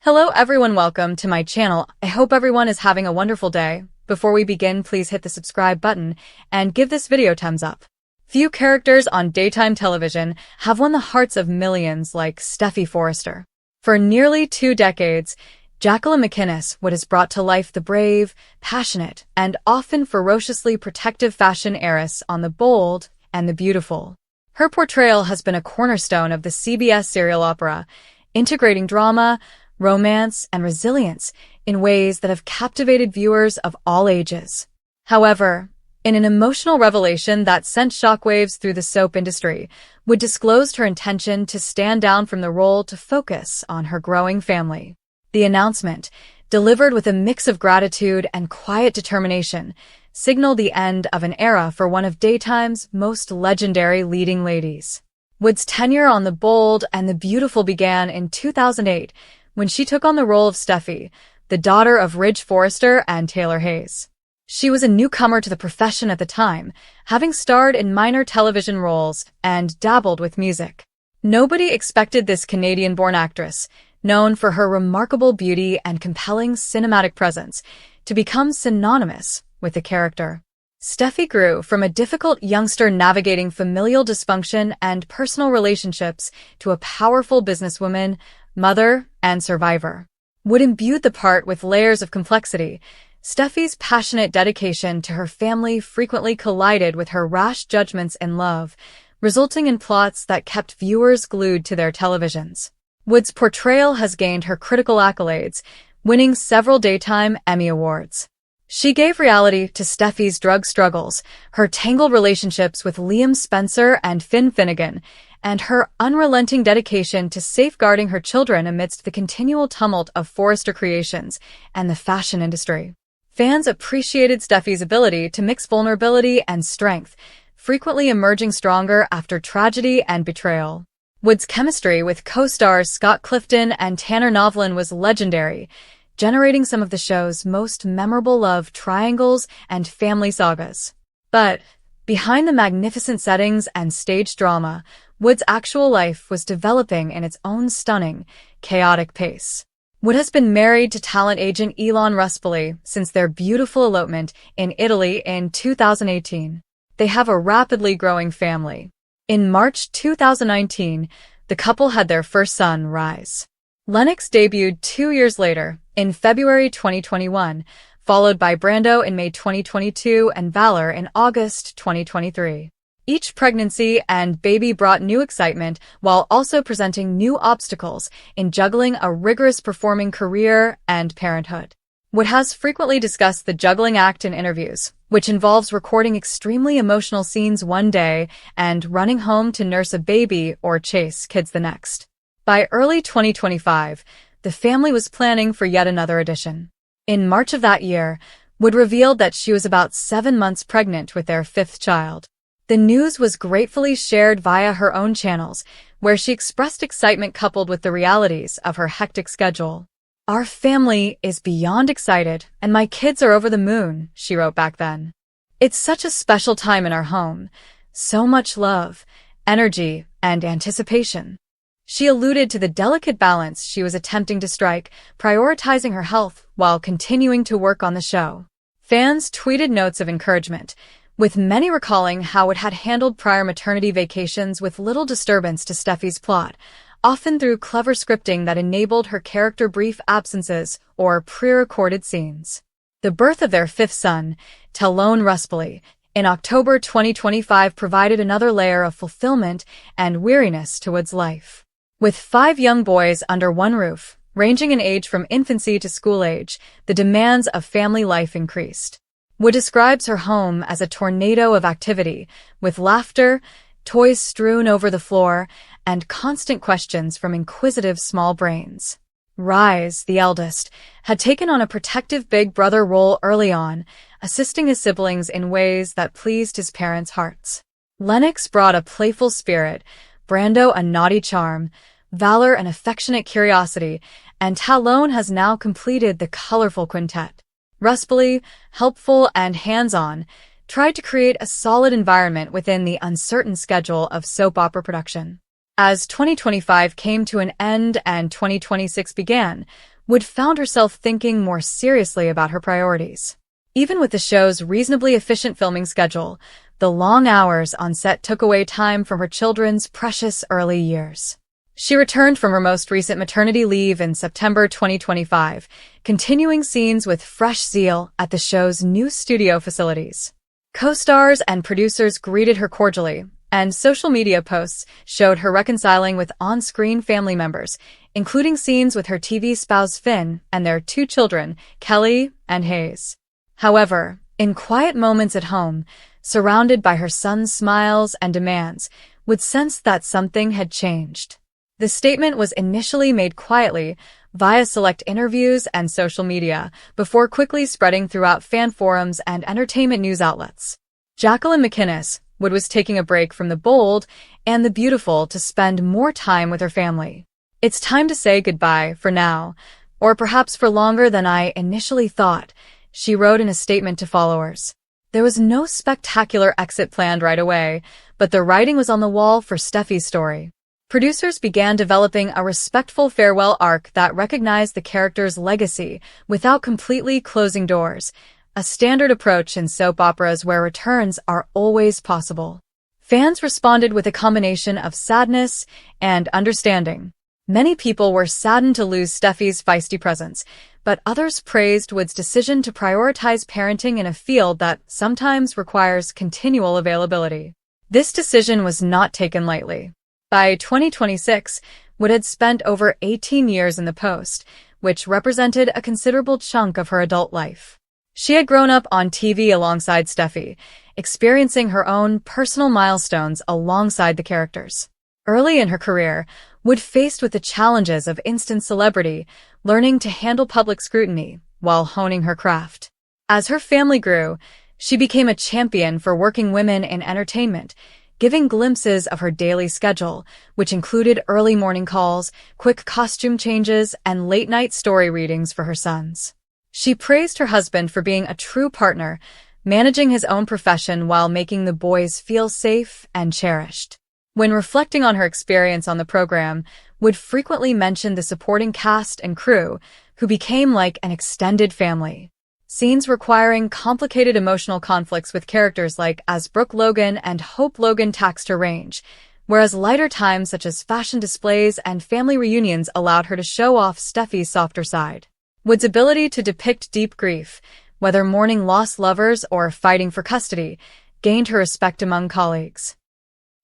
Hello everyone, welcome to my channel. I hope everyone is having a wonderful day. Before we begin, please hit the subscribe button and give this video thumbs up. Few characters on daytime television have won the hearts of millions like Steffy Forrester. For nearly 2 decades, Jacqueline McInnes has brought to life the brave, passionate, and often ferociously protective fashion heiress on The Bold and the Beautiful. Her portrayal has been a cornerstone of the CBS serial opera, integrating drama, romance, and resilience in ways that have captivated viewers of all ages. However, in an emotional revelation that sent shockwaves through the soap industry, Wood disclosed her intention to stand down from the role to focus on her growing family. The announcement, delivered with a mix of gratitude and quiet determination, signaled the end of an era for one of daytime's most legendary leading ladies. Wood's tenure on The Bold and the Beautiful began in 2008, when she took on the role of Steffy, the daughter of Ridge Forrester and Taylor Hayes. She was a newcomer to the profession at the time, having starred in minor television roles and dabbled with music. Nobody expected this Canadian-born actress, known for her remarkable beauty and compelling cinematic presence, to become synonymous with the character. Steffy grew from a difficult youngster navigating familial dysfunction and personal relationships to a powerful businesswoman, mother, and survivor. Wood imbued the part with layers of complexity. Steffy's passionate dedication to her family frequently collided with her rash judgments in love, resulting in plots that kept viewers glued to their televisions. Wood's portrayal has gained her critical accolades, winning several Daytime Emmy Awards. She gave reality to Steffy's drug struggles, her tangled relationships with Liam Spencer and Finn Finnegan, and her unrelenting dedication to safeguarding her children amidst the continual tumult of Forrester Creations and the fashion industry. Fans appreciated Steffy's ability to mix vulnerability and strength, frequently emerging stronger after tragedy and betrayal. Wood's chemistry with co-stars Scott Clifton and Tanner Novlin was legendary, generating some of the show's most memorable love triangles and family sagas. But behind the magnificent settings and stage drama, Wood's actual life was developing in its own stunning, chaotic pace. Wood has been married to talent agent Elon Ruspoli since their beautiful elopement in Italy in 2018. They have a rapidly growing family. In March 2019, the couple had their first son, Rise. Lennox debuted 2 years later, in February 2021, followed by Brando in May 2022 and Valor in August 2023. Each pregnancy and baby brought new excitement while also presenting new obstacles in juggling a rigorous performing career and parenthood. Wood has frequently discussed the juggling act in interviews, which involves recording extremely emotional scenes one day and running home to nurse a baby or chase kids the next. By early 2025, the family was planning for yet another addition. In March of that year, Wood revealed that she was about 7 months pregnant with their 5th child. The news was gratefully shared via her own channels, where she expressed excitement coupled with the realities of her hectic schedule. "Our family is beyond excited, and my kids are over the moon," she wrote back then. "It's such a special time in our home. So much love, energy, and anticipation." She alluded to the delicate balance she was attempting to strike, prioritizing her health while continuing to work on the show. Fans tweeted notes of encouragement, with many recalling how it had handled prior maternity vacations with little disturbance to Steffy's plot, often through clever scripting that enabled her character brief absences or pre-recorded scenes. The birth of their 5th son, Talon Ruspoli, in October 2025 provided another layer of fulfillment and weariness to Wood's life. With 5 young boys under one roof, ranging in age from infancy to school age, the demands of family life increased. Wood describes her home as a tornado of activity, with laughter, toys strewn over the floor, and constant questions from inquisitive small brains. Rise, the eldest, had taken on a protective big brother role early on, assisting his siblings in ways that pleased his parents' hearts. Lennox brought a playful spirit, Brando a naughty charm, Valor an affectionate curiosity, and Talon has now completed the colorful quintet. Ruspoli, helpful and hands-on, tried to create a solid environment within the uncertain schedule of soap opera production. As 2025 came to an end and 2026 began, Wood found herself thinking more seriously about her priorities. Even with the show's reasonably efficient filming schedule, the long hours on set took away time from her children's precious early years. She returned from her most recent maternity leave in September 2025, continuing scenes with fresh zeal at the show's new studio facilities. Co-stars and producers greeted her cordially, and social media posts showed her reconciling with on-screen family members, including scenes with her TV spouse Finn and their two children, Kelly and Hayes. However, in quiet moments at home, surrounded by her son's smiles and demands, Wood sensed that something had changed. The statement was initially made quietly via select interviews and social media before quickly spreading throughout fan forums and entertainment news outlets. Jacqueline McInnes, Wood was taking a break from the bold and the beautiful to spend more time with her family. It's time to say goodbye for now, or perhaps for longer than I initially thought, she wrote in a statement to followers. There was no spectacular exit planned right away, but the writing was on the wall for Steffi's story. Producers began developing a respectful farewell arc that recognized the character's legacy without completely closing doors, a standard approach in soap operas where returns are always possible. Fans responded with a combination of sadness and understanding. Many people were saddened to lose Steffi's feisty presence, but others praised Wood's decision to prioritize parenting in a field that sometimes requires continual availability. This decision was not taken lightly. By 2026, Wood had spent over 18 years in the post, which represented a considerable chunk of her adult life. She had grown up on TV alongside Steffi, experiencing her own personal milestones alongside the characters. Early in her career, Wood faced with the challenges of instant celebrity, learning to handle public scrutiny while honing her craft. As her family grew, she became a champion for working women in entertainment, giving glimpses of her daily schedule, which included early morning calls, quick costume changes, and late-night story readings for her sons. She praised her husband for being a true partner, managing his own profession while making the boys feel safe and cherished. When reflecting on her experience on the program, Wood frequently mentioned the supporting cast and crew, who became like an extended family. Scenes requiring complicated emotional conflicts with characters like as Brooke Logan and Hope Logan taxed her range, whereas lighter times such as fashion displays and family reunions allowed her to show off Steffi's softer side. Wood's ability to depict deep grief, whether mourning lost lovers or fighting for custody, gained her respect among colleagues.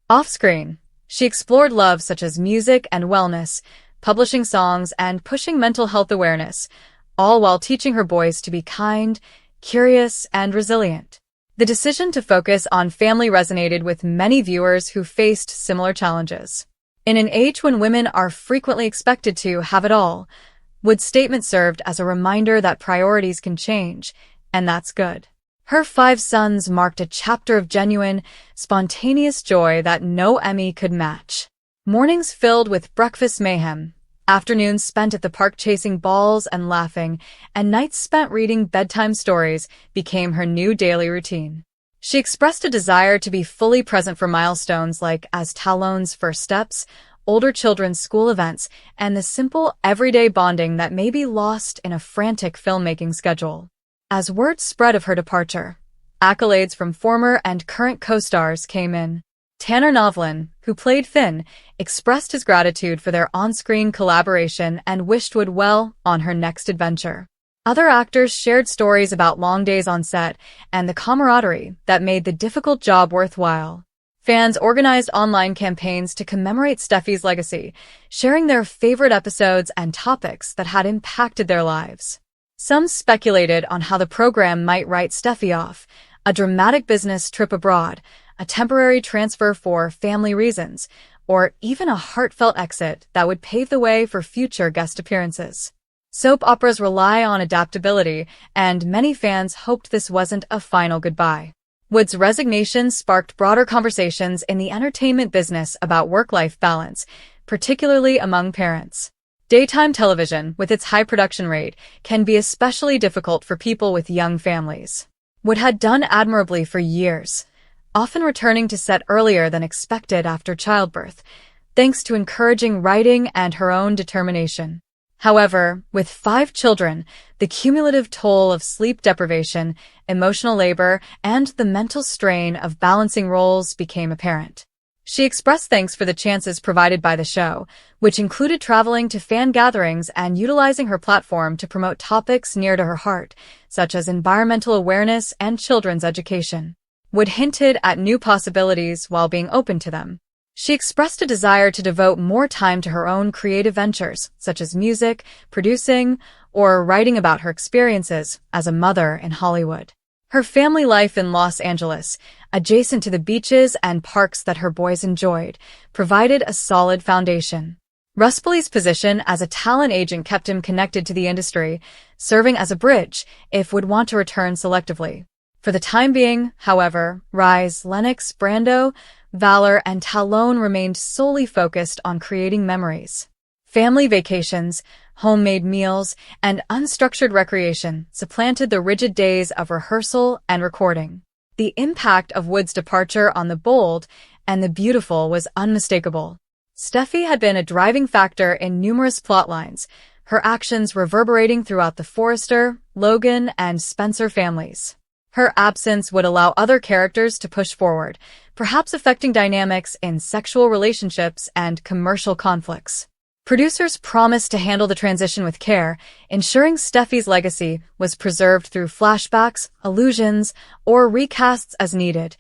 Off-screen, she explored loves such as music and wellness, publishing songs, and pushing mental health awareness, all while teaching her boys to be kind, curious, and resilient. The decision to focus on family resonated with many viewers who faced similar challenges. In an age when women are frequently expected to have it all, Wood's statement served as a reminder that priorities can change, and that's good. Her 5 sons marked a chapter of genuine, spontaneous joy that no Emmy could match. Mornings filled with breakfast mayhem, afternoons spent at the park chasing balls and laughing, and nights spent reading bedtime stories became her new daily routine. She expressed a desire to be fully present for milestones like as Talon's first steps, older children's school events, and the simple, everyday bonding that may be lost in a frantic filmmaking schedule. As word spread of her departure, accolades from former and current co-stars came in. Tanner Novlin, who played Finn, expressed his gratitude for their on-screen collaboration and wished Wood well on her next adventure. Other actors shared stories about long days on set and the camaraderie that made the difficult job worthwhile. Fans organized online campaigns to commemorate Steffi's legacy, sharing their favorite episodes and topics that had impacted their lives. Some speculated on how the program might write Steffi off, a dramatic business trip abroad, a temporary transfer for family reasons, or even a heartfelt exit that would pave the way for future guest appearances. Soap operas rely on adaptability, and many fans hoped this wasn't a final goodbye. Wood's resignation sparked broader conversations in the entertainment business about work-life balance, particularly among parents. Daytime television, with its high production rate, can be especially difficult for people with young families. Wood had done admirably for years, often returning to set earlier than expected after childbirth, thanks to encouraging writing and her own determination. However, with 5 children, the cumulative toll of sleep deprivation, emotional labor, and the mental strain of balancing roles became apparent. She expressed thanks for the chances provided by the show, which included traveling to fan gatherings and utilizing her platform to promote topics near to her heart, such as environmental awareness and children's education. Wood hinted at new possibilities while being open to them. She expressed a desire to devote more time to her own creative ventures, such as music, producing, or writing about her experiences as a mother in Hollywood. Her family life in Los Angeles, adjacent to the beaches and parks that her boys enjoyed, provided a solid foundation. Ruspoli's position as a talent agent kept him connected to the industry, serving as a bridge if Wood want to return selectively. For the time being, however, Rise, Lennox, Brando, Valor, and Talone remained solely focused on creating memories. Family vacations, homemade meals, and unstructured recreation supplanted the rigid days of rehearsal and recording. The impact of Wood's departure on the bold and the beautiful was unmistakable. Steffi had been a driving factor in numerous plotlines, her actions reverberating throughout the Forrester, Logan, and Spencer families. Her absence would allow other characters to push forward, perhaps affecting dynamics in sexual relationships and commercial conflicts. Producers promised to handle the transition with care, ensuring Steffi's legacy was preserved through flashbacks, allusions, or recasts as needed,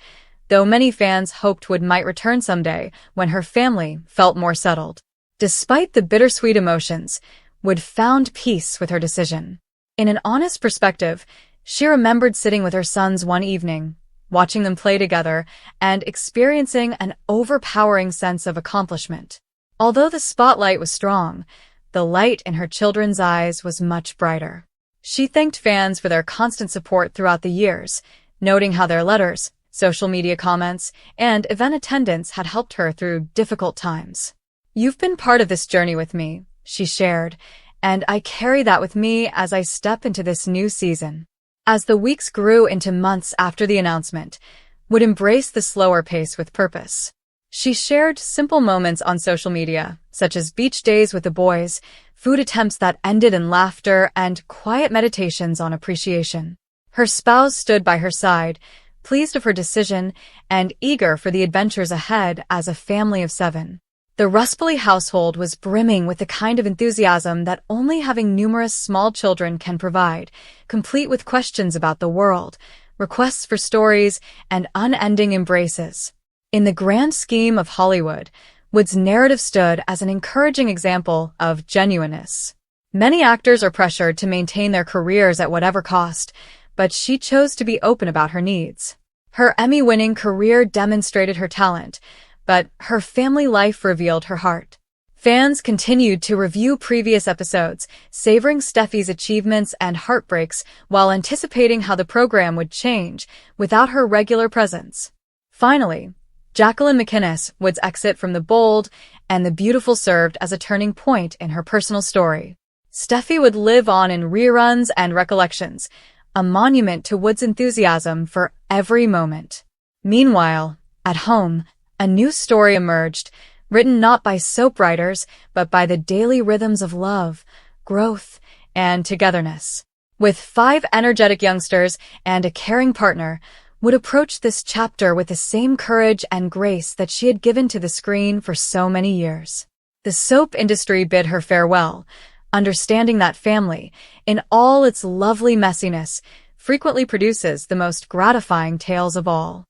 though many fans hoped Wood might return someday when her family felt more settled. Despite the bittersweet emotions, Wood found peace with her decision. In an honest perspective, she remembered sitting with her sons one evening, watching them play together, and experiencing an overpowering sense of accomplishment. Although the spotlight was strong, the light in her children's eyes was much brighter. She thanked fans for their constant support throughout the years, noting how their letters, social media comments, and event attendance had helped her through difficult times. "You've been part of this journey with me," she shared, "and I carry that with me as I step into this new season." As the weeks grew into months after the announcement, Wood embraced the slower pace with purpose. She shared simple moments on social media, such as beach days with the boys, food attempts that ended in laughter, and quiet meditations on appreciation. Her spouse stood by her side, pleased of her decision and eager for the adventures ahead as a family of 7. The Ruspoli household was brimming with the kind of enthusiasm that only having numerous small children can provide, complete with questions about the world, requests for stories, and unending embraces. In the grand scheme of Hollywood, Wood's narrative stood as an encouraging example of genuineness. Many actors are pressured to maintain their careers at whatever cost, but she chose to be open about her needs. Her Emmy-winning career demonstrated her talent, but her family life revealed her heart. Fans continued to review previous episodes, savoring Steffi's achievements and heartbreaks while anticipating how the program would change without her regular presence. Finally, Jacqueline McInnes, Wood's exit from the bold and the beautiful served as a turning point in her personal story. Steffi would live on in reruns and recollections, a monument to Wood's enthusiasm for every moment. Meanwhile, at home, a new story emerged, written not by soap writers, but by the daily rhythms of love, growth, and togetherness. With 5 energetic youngsters and a caring partner, Wood approached this chapter with the same courage and grace that she had given to the screen for so many years. The soap industry bid her farewell, understanding that family, in all its lovely messiness, frequently produces the most gratifying tales of all.